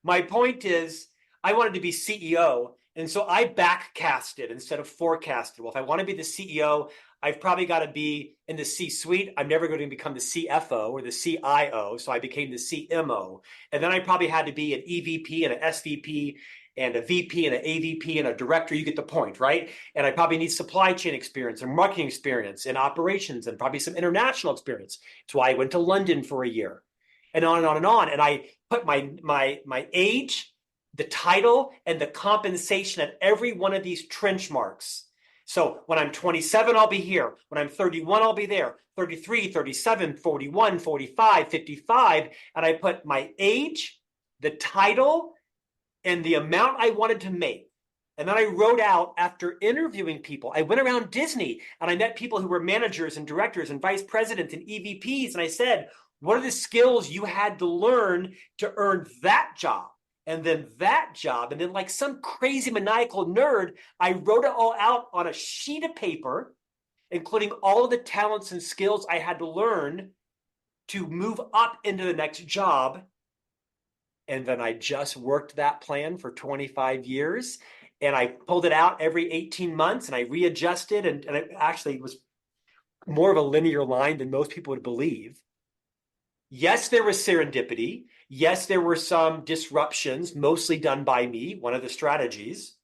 My point is, I wanted to be CEO. And so I backcasted instead of forecasted. Well, if I want to be the CEO, I've probably got to be in the C-suite. I'm never going to become the CFO or the CIO. So I became the CMO. And then I probably had to be an EVP and an SVP and a VP and an AVP and a director. You get the point, right? And I probably need supply chain experience and marketing experience and operations and probably some international experience. That's why I went to London for a year and on and on and on. And I put my age, the title, and the compensation at every one of these trench marks. So when I'm 27, I'll be here. When I'm 31, I'll be there. 33, 37, 41, 45, 55. And I put my age, the title, and the amount I wanted to make. And then I wrote out, after interviewing people, I went around Disney and I met people who were managers and directors and vice presidents and EVPs. And I said, what are the skills you had to learn to earn that job? And then that job. And then, like some crazy maniacal nerd, I wrote it all out on a sheet of paper, including all of the talents and skills I had to learn to move up into the next job. And then I just worked that plan for 25 years. And I pulled it out every 18 months and I readjusted. And it actually was more of a linear line than most people would believe. Yes, there was serendipity. Yes, there were some disruptions, mostly done by me, one of the strategies.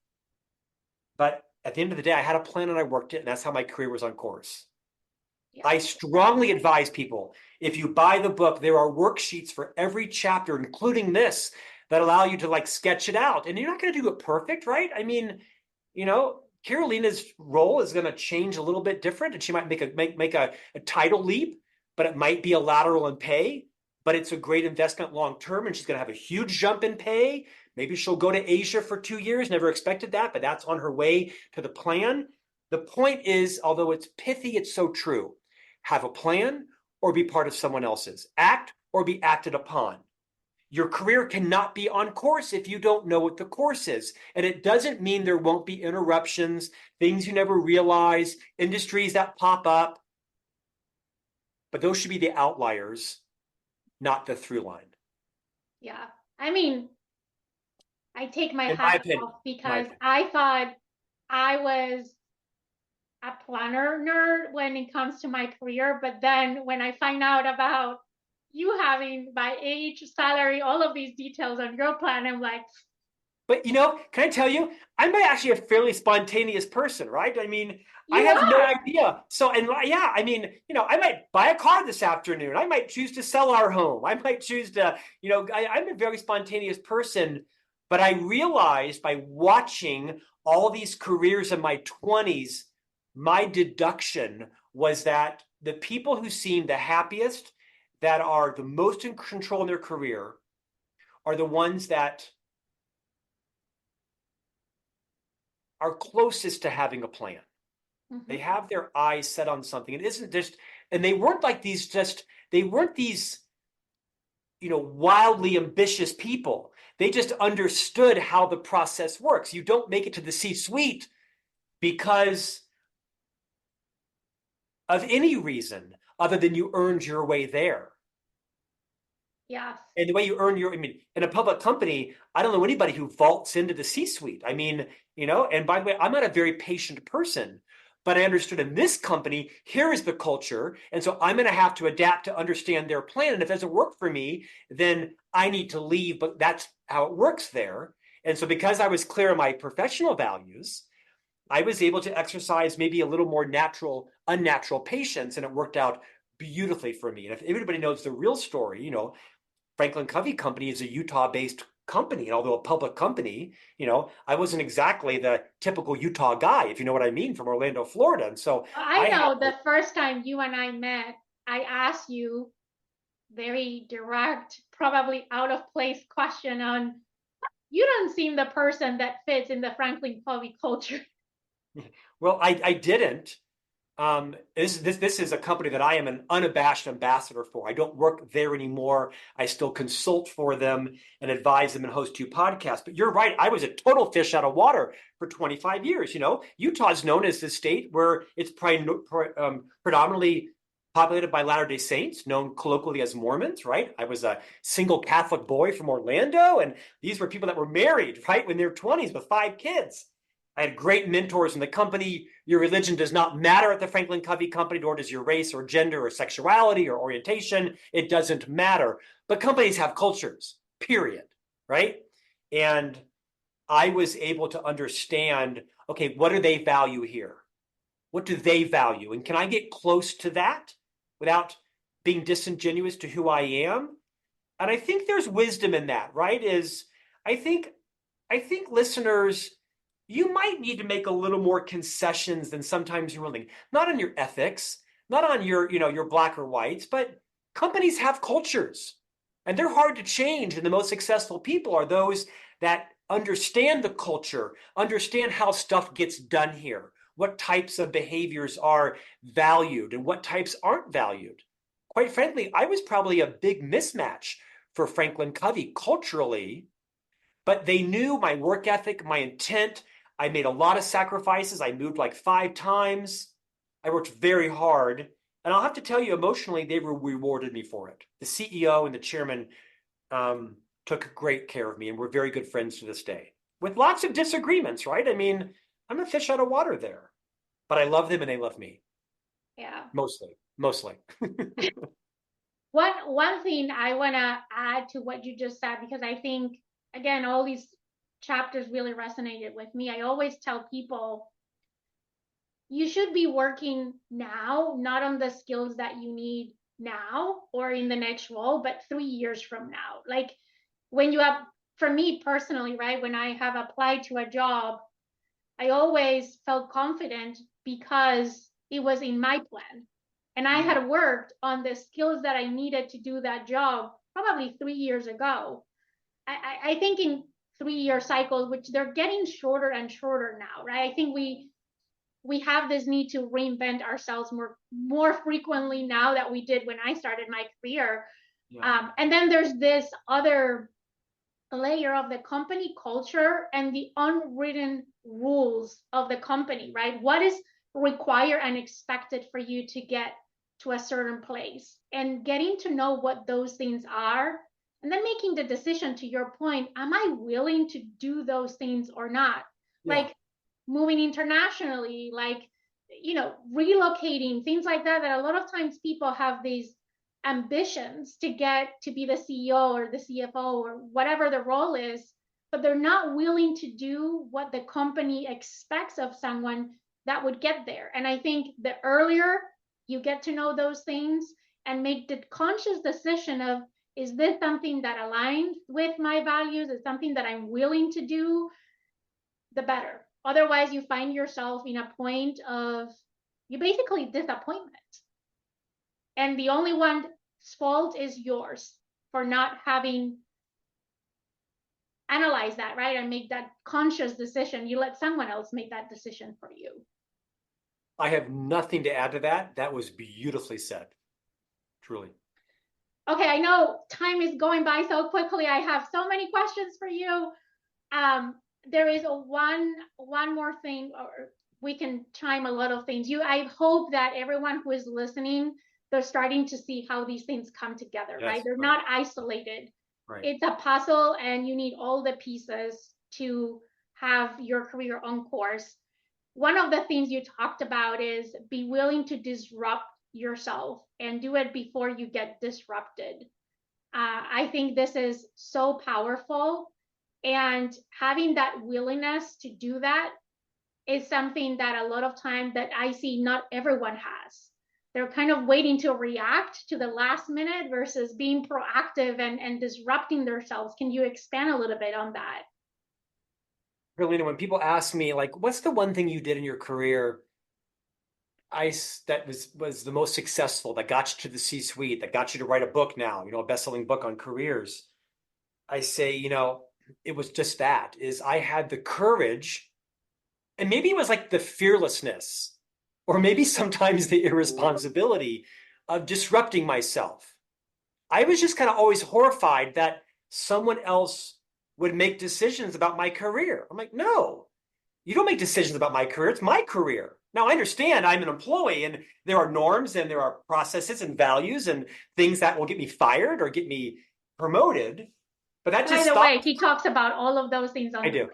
But at the end of the day, I had a plan and I worked it. And that's how my career was on course. Yeah. I strongly advise people, if you buy the book, there are worksheets for every chapter, including this, that allow you to like sketch it out. And you're not going to do it perfect, right? I mean, you know, Carolina's role is going to change a little bit different, and she might make a title leap, but it might be a lateral in pay, but it's a great investment long-term, and she's going to have a huge jump in pay. Maybe she'll go to Asia for 2 years, never expected that, but that's on her way to the plan. The point is, although it's pithy, it's so true. Have a plan or be part of someone else's. Act or be acted upon. Your career cannot be on course if you don't know what the course is. And it doesn't mean there won't be interruptions, things you never realize, industries that pop up. But those should be the outliers, not the through line. Yeah. I mean, I take my hat off because I thought I was a planner nerd when it comes to my career. But then when I find out about you having my age, salary, all of these details on your plan, I'm like. But, you know, can I tell you, I'm actually a fairly spontaneous person, right? I mean, I have no idea. So, and yeah, I mean, you know, I might buy a car this afternoon. I might choose to sell our home. I might choose to, you know, I'm a very spontaneous person. But I realized by watching all these careers in my 20s, my deduction was that the people who seem the happiest, that are the most in control in their career, are the ones that are closest to having a plan. Mm-hmm. They have their eyes set on something. It isn't just, and they weren't like these they weren't these, you know, wildly ambitious people. They just understood how the process works. You don't make it to the C-suite because of any reason other than you earned your way there. Yes. And the way you earn your, I mean, in a public company, I don't know anybody who vaults into the C-suite. I mean, you know, and by the way, I'm not a very patient person, but I understood in this company, here is the culture. And so I'm going to have to adapt to understand their plan. And if it doesn't work for me, then I need to leave, but that's how it works there. And so because I was clear on my professional values, I was able to exercise maybe a little more unnatural patience, and it worked out beautifully for me. And if everybody knows the real story, you know, Franklin Covey Company is a Utah-based company, and although a public company, you know, I wasn't exactly the typical Utah guy, if you know what I mean, from Orlando, Florida. And so I know the first time you and I met, I asked you very direct, probably out of place question on, you don't seem the person that fits in the Franklin Covey culture. Well, I didn't. This is a company that I am an unabashed ambassador for. I don't work there anymore. I still consult for them and advise them and host 2 podcasts. But you're right. I was a total fish out of water for 25 years. You know, Utah is known as the state where it's predominantly populated by Latter-day Saints, known colloquially as Mormons, right? I was a single Catholic boy from Orlando, and these were people that were married, right, when they were 20s with 5 kids. I had great mentors in the company. Your religion does not matter at the Franklin Covey Company, nor does your race or gender or sexuality or orientation. It doesn't matter. But companies have cultures, period, right? And I was able to understand, okay, what do they value here? What do they value? And can I get close to that without being disingenuous to who I am? And I think there's wisdom in that, right? I think listeners, you might need to make a little more concessions than sometimes you're willing. Not on your ethics, not on your, you know, your black or whites, but companies have cultures and they're hard to change. And the most successful people are those that understand the culture, understand how stuff gets done here, what types of behaviors are valued and what types aren't valued. Quite frankly, I was probably a big mismatch for Franklin Covey culturally, but they knew my work ethic, my intent. I made a lot of sacrifices. I moved like 5 times. I worked very hard. And I'll have to tell you, emotionally, they rewarded me for it. The CEO and the chairman took great care of me, and we're very good friends to this day. With lots of disagreements, right? I mean, I'm a fish out of water there, but I love them and they love me. Yeah. Mostly. One thing I want to add to what you just said, because I think, again, all these chapters really resonated with me. I always tell people, you should be working now, not on the skills that you need now or in the next role, but 3 years from now. Like when you have, for me personally, right, when I have applied to a job, I always felt confident because it was in my plan. And I had worked on the skills that I needed to do that job probably 3 years ago. I think in 3-year cycles, which they're getting shorter and shorter now, right? I think we have this need to reinvent ourselves more frequently now that we did when I started my career. Yeah. And then there's this other layer of the company culture and the unwritten rules of the company, right? What is required and expected for you to get to a certain place, and getting to know what those things are, and then making the decision, to your point, am I willing to do those things or not? Yeah. Like moving internationally, like, relocating, things like that, that a lot of times people have these ambitions to get to be the CEO or the CFO or whatever the role is, but they're not willing to do what the company expects of someone that would get there. And I think the earlier you get to know those things and make the conscious decision of, is this something that aligns with my values? Is something that I'm willing to do? The better. Otherwise, you find yourself in a point of, you basically disappointment. And the only one's fault is yours for not having analyzed that, right? And make that conscious decision. You let someone else make that decision for you. I have nothing to add to that. That was beautifully said. Truly. Okay, I know time is going by so quickly. I have so many questions for you. There is one more thing, or we can chime a lot of things. I hope that everyone who is listening, they're starting to see how these things come together, yes, right? They're not isolated. Right. It's a puzzle, and you need all the pieces to have your career on course. One of the things you talked about is be willing to disrupt yourself and do it before you get disrupted. I think this is so powerful. And having that willingness to do that is something that a lot of time that I see not everyone has. They're kind of waiting to react to the last minute versus being proactive and disrupting themselves. Can you expand a little bit on that? Carolina, when people ask me, like, what's the one thing you did in your career that was the most successful, that got you to the C-suite, that got you to write a book now, a best-selling book on careers? I say, it was just that, is I had the courage, and maybe it was like the fearlessness, or maybe sometimes the irresponsibility of disrupting myself. I was just kind of always horrified that someone else would make decisions about my career. I'm like, no, you don't make decisions about my career. It's my career. Now, I understand I'm an employee, and there are norms and there are processes and values and things that will get me fired or get me promoted. But that just, by the way, he talks about all of those things on I do.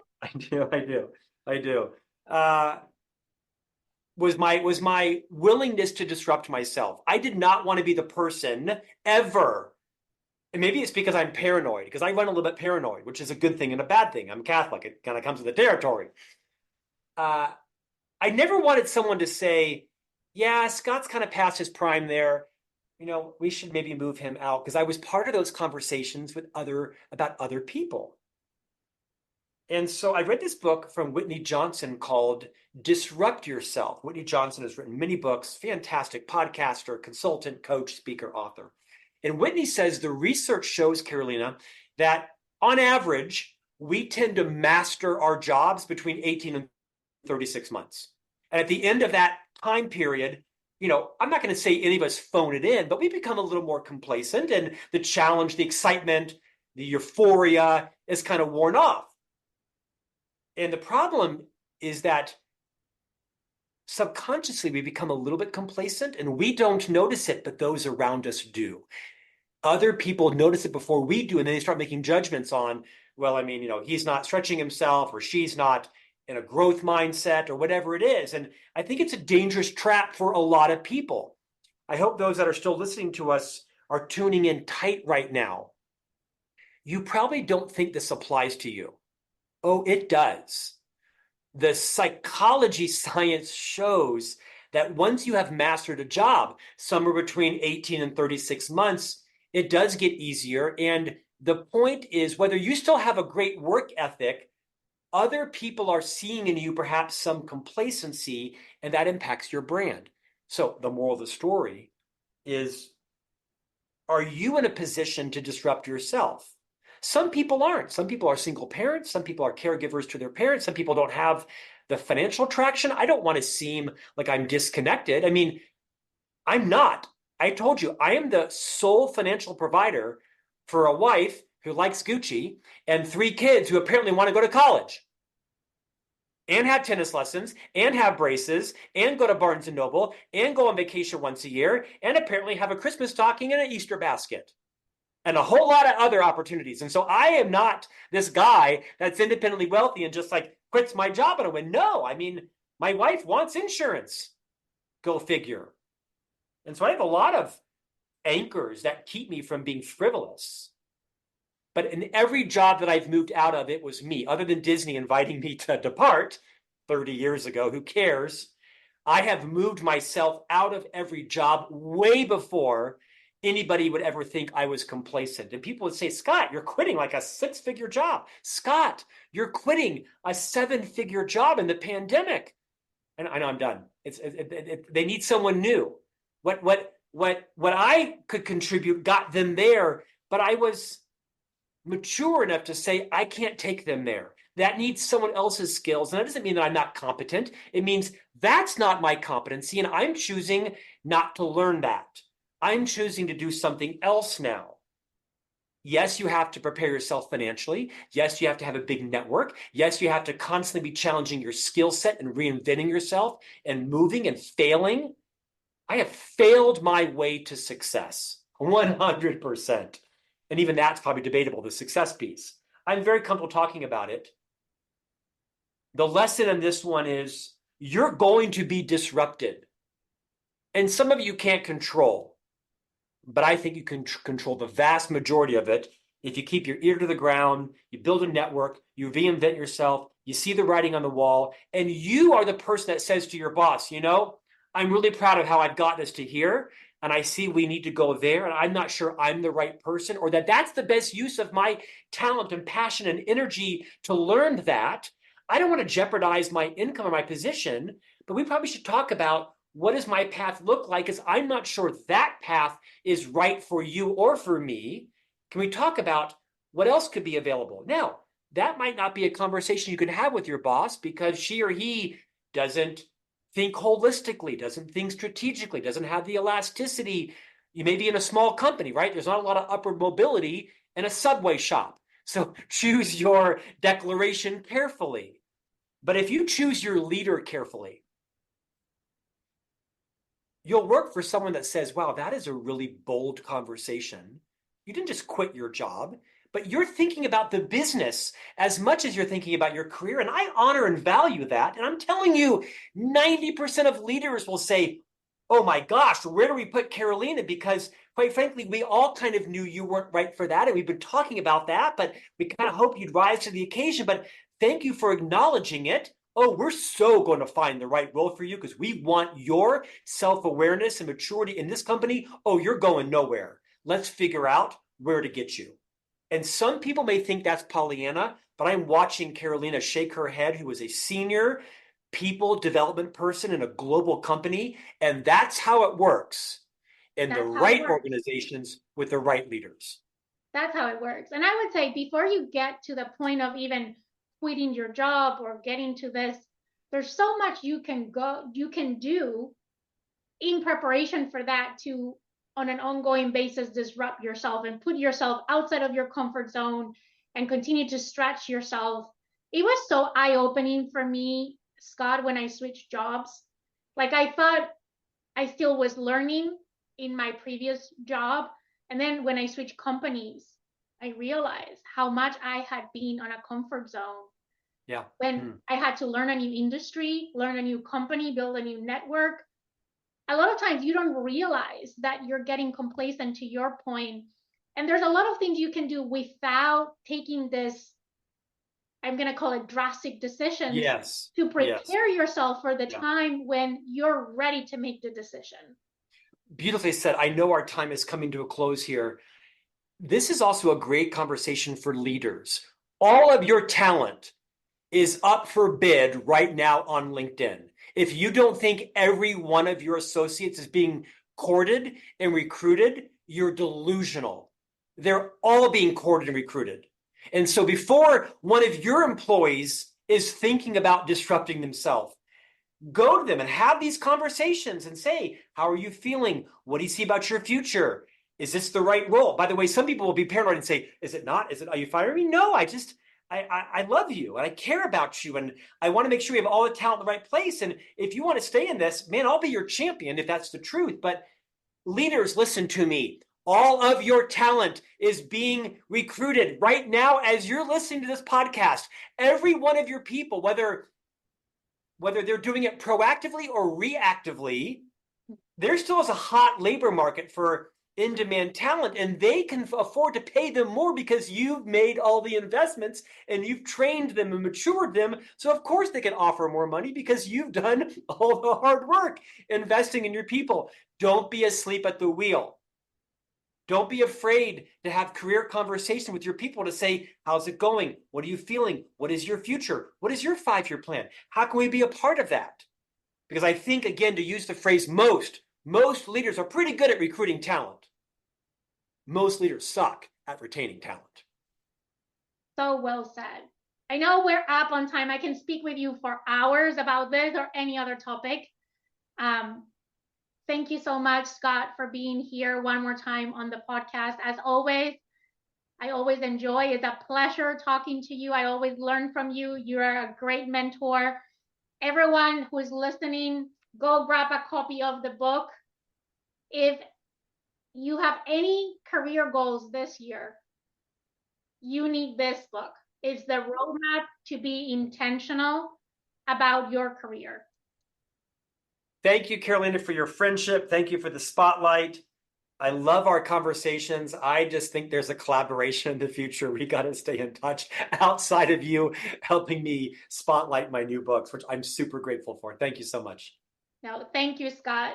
Was my willingness to disrupt myself. I did not want to be the person ever. And maybe it's because I'm paranoid, because I run a little bit paranoid, which is a good thing and a bad thing. I'm Catholic. It kind of comes with the territory. I never wanted someone to say, yeah, Scott's kind of past his prime there. We should maybe move him out, because I was part of those conversations about other people. And so I read this book from Whitney Johnson called Disrupt Yourself. Whitney Johnson has written many books, fantastic podcaster, consultant, coach, speaker, author. And Whitney says the research shows, Carolina, that on average, we tend to master our jobs between 18 and 36 months. And at the end of that time period, I'm not going to say any of us phone it in, but we become a little more complacent, and the challenge, the excitement, the euphoria is kind of worn off. And the problem is that subconsciously we become a little bit complacent and we don't notice it, but those around us do. Other people notice it before we do, and then they start making judgments on, well, he's not stretching himself, or she's not in a growth mindset, or whatever it is. And I think it's a dangerous trap for a lot of people. I hope those that are still listening to us are tuning in tight right now. You probably don't think this applies to you. Oh, it does. The psychology science shows that once you have mastered a job, somewhere between 18 and 36 months, it does get easier. And the point is, whether you still have a great work ethic, other people are seeing in you perhaps some complacency, and that impacts your brand. So the moral of the story is, are you in a position to disrupt yourself? Some people aren't. Some people are single parents. Some people are caregivers to their parents. Some people don't have the financial traction. I don't want to seem like I'm disconnected. I'm not. I told you, I am the sole financial provider for a wife who likes Gucci and 3 kids who apparently want to go to college and have tennis lessons and have braces and go to Barnes & Noble and go on vacation once a year and apparently have a Christmas stocking and an Easter basket and a whole lot of other opportunities. And so I am not this guy that's independently wealthy and just like quits my job and I win. No, my wife wants insurance. Go figure. And so I have a lot of anchors that keep me from being frivolous. But in every job that I've moved out of, it was me. Other than Disney inviting me to depart 30 years ago, who cares? I have moved myself out of every job way before anybody would ever think I was complacent. And people would say, Scott, you're quitting like a 6-figure job. Scott, you're quitting a 7-figure job in the pandemic. And I know I'm done. They need someone new. What I could contribute got them there, but I was mature enough to say, I can't take them there. That needs someone else's skills. And that doesn't mean that I'm not competent. It means that's not my competency. And I'm choosing not to learn that. I'm choosing to do something else now. Yes, you have to prepare yourself financially. Yes, you have to have a big network. Yes, you have to constantly be challenging your skill set and reinventing yourself and moving and failing. I have failed my way to success 100%. And even that's probably debatable, the success piece. I'm very comfortable talking about it. The lesson in this one is you're going to be disrupted. And some of you can't control, but I think you can control the vast majority of it if you keep your ear to the ground, you build a network, you reinvent yourself, you see the writing on the wall, and you are the person that says to your boss, I'm really proud of how I've gotten us to here, and I see we need to go there, and I'm not sure I'm the right person, or that's the best use of my talent and passion and energy to learn that. I don't want to jeopardize my income or my position, but we probably should talk about what does my path look like, because I'm not sure that path is right for you or for me. Can we talk about what else could be available? Now, that might not be a conversation you can have with your boss because she or he doesn't think holistically, doesn't think strategically, doesn't have the elasticity. You may be in a small company, right? There's not a lot of upward mobility in a Subway shop. So choose your declaration carefully. But if you choose your leader carefully, you'll work for someone that says, wow, that is a really bold conversation. You didn't just quit your job, but you're thinking about the business as much as you're thinking about your career. And I honor and value that. And I'm telling you, 90% of leaders will say, oh my gosh, where do we put Carolina? Because quite frankly, we all kind of knew you weren't right for that. And we've been talking about that, but we kind of hope you'd rise to the occasion. But thank you for acknowledging it. Oh, we're so going to find the right role for you because we want your self-awareness and maturity in this company. Oh, you're going nowhere. Let's figure out where to get you. And some people may think that's Pollyanna, but I'm watching Carolina shake her head, who is a senior people development person in a global company. And that's how it works in the right organizations with the right leaders. That's how it works. And I would say before you get to the point of even quitting your job or getting to this, there's so much you can do in preparation for that to on an ongoing basis disrupt yourself and put yourself outside of your comfort zone and continue to stretch yourself. It was so eye-opening for me, Scott, when I switched jobs. Like I thought I still was learning in my previous job. And then when I switched companies, I realized how much I had been on a comfort zone. Yeah. When I had to learn a new industry, learn a new company, build a new network. A lot of times you don't realize that you're getting complacent, to your point. And there's a lot of things you can do without taking this, I'm going to call it drastic decisions, Yes. to Yes. prepare yourself for the Yeah. time when you're ready to make the decision. Beautifully said. I know our time is coming to a close here. This is also a great conversation for leaders. All of your talent is up for bid right now on LinkedIn. If you don't think every one of your associates is being courted and recruited, you're delusional. They're all being courted and recruited. And so before one of your employees is thinking about disrupting themselves, go to them and have these conversations and say, how are you feeling? What do you see about your future? Is this the right role? By the way, some people will be paranoid and say, is it not? Are you firing me? No, I love you and I care about you and I want to make sure we have all the talent in the right place. And if you want to stay in this, man, I'll be your champion if that's the truth. But leaders, listen to me. All of your talent is being recruited right now as you're listening to this podcast. Every one of your people, whether they're doing it proactively or reactively, there still is a hot labor market for in-demand talent, and they can afford to pay them more because you've made all the investments and you've trained them and matured them. So of course they can offer more money because you've done all the hard work investing in your people. Don't be asleep at the wheel. Don't be afraid to have career conversation with your people to say, how's it going? What are you feeling? What is your future? What is your 5-year plan? How can we be a part of that? Because I think, again, to use the phrase most leaders are pretty good at recruiting talent. Most leaders suck at retaining talent. So well said. I know we're up on time. I can speak with you for hours about this or any other topic. Thank you so much, Scott, for being here one more time on the podcast. As always, I always enjoy. It's a pleasure talking to you. I always learn from you. You're a great mentor. Everyone who is listening, go grab a copy of the book. If you have any career goals this year, you need this book. It's the roadmap to be intentional about your career. Thank you, Carolina, for your friendship. Thank you for the spotlight. I love our conversations. I just think there's a collaboration in the future. We got to stay in touch outside of you helping me spotlight my new books, which I'm super grateful for. Thank you so much. No, thank you, Scott.